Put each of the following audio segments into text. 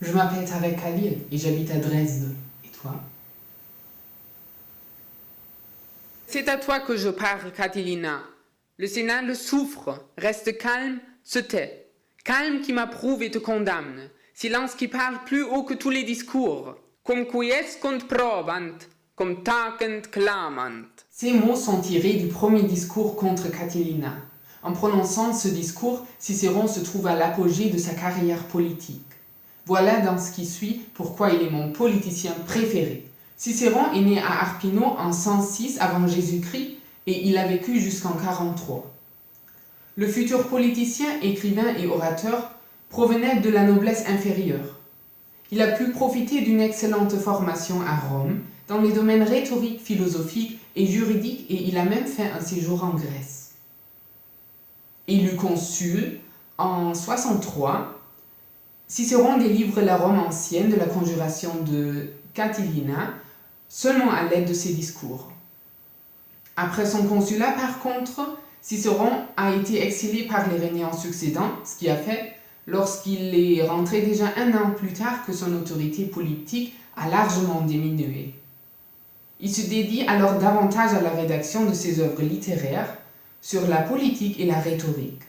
Je m'appelle Tarek Khalil et j'habite à Dresde. Et toi? C'est à toi que je parle, Catilina. Le Sénat le souffre, reste calme, se tait. Calme qui m'approuve et te condamne. Silence qui parle plus haut que tous les discours. Cum quiescunt probant, cum tacent clamant. Ces mots sont tirés du premier discours contre Catilina. En prononçant ce discours, Cicéron se trouve à l'apogée de sa carrière politique. Voilà dans ce qui suit pourquoi il est mon politicien préféré. Cicéron est né à Arpino en 106 avant Jésus-Christ et il a vécu jusqu'en 43. Le futur politicien, écrivain et orateur provenait de la noblesse inférieure. Il a pu profiter d'une excellente formation à Rome dans les domaines rhétoriques, philosophiques et juridiques et il a même fait un séjour en Grèce. Élu consul en 63, Cicéron délivre la Rome ancienne de la conjuration de Catilina seulement à l'aide de ses discours. Après son consulat, par contre, Cicéron a été exilé par les régnants succédants, ce qui a fait, lorsqu'il est rentré déjà un an plus tard, que son autorité politique a largement diminué. Il se dédie alors davantage à la rédaction de ses œuvres littéraires sur la politique et la rhétorique.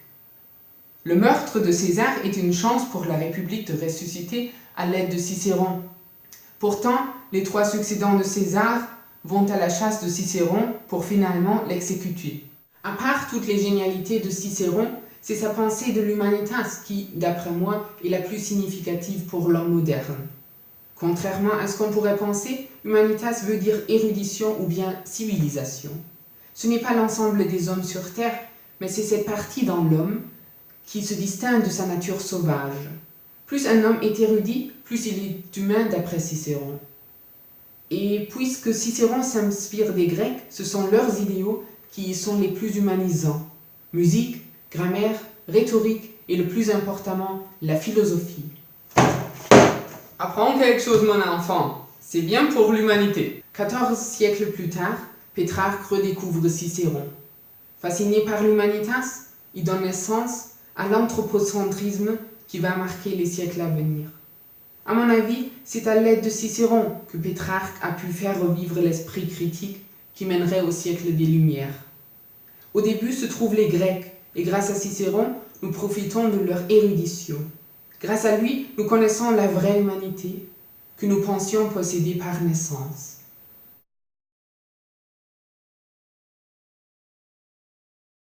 Le meurtre de César est une chance pour la République de ressusciter à l'aide de Cicéron. Pourtant, les 3 succédants de César vont à la chasse de Cicéron pour finalement l'exécuter. À part toutes les génialités de Cicéron, c'est sa pensée de l'humanitas qui, d'après moi, est la plus significative pour l'homme moderne. Contrairement à ce qu'on pourrait penser, humanitas veut dire érudition ou bien civilisation. Ce n'est pas l'ensemble des hommes sur Terre, mais c'est cette partie dans l'homme qui se distingue de sa nature sauvage. Plus un homme est érudit, plus il est humain d'après Cicéron. Et puisque Cicéron s'inspire des Grecs, ce sont leurs idéaux qui sont les plus humanisants. Musique, grammaire, rhétorique et le plus importantement, la philosophie. Apprends quelque chose, mon enfant. C'est bien pour l'humanité. 14 siècles plus tard, Pétrarque redécouvre Cicéron. Fasciné par l'humanitas, il donne naissance à l'anthropocentrisme qui va marquer les siècles à venir. À mon avis, c'est à l'aide de Cicéron que Pétrarque a pu faire revivre l'esprit critique qui mènerait au siècle des Lumières. Au début se trouvent les Grecs, et grâce à Cicéron, nous profitons de leur érudition. Grâce à lui, nous connaissons la vraie humanité que nous pensions posséder par naissance.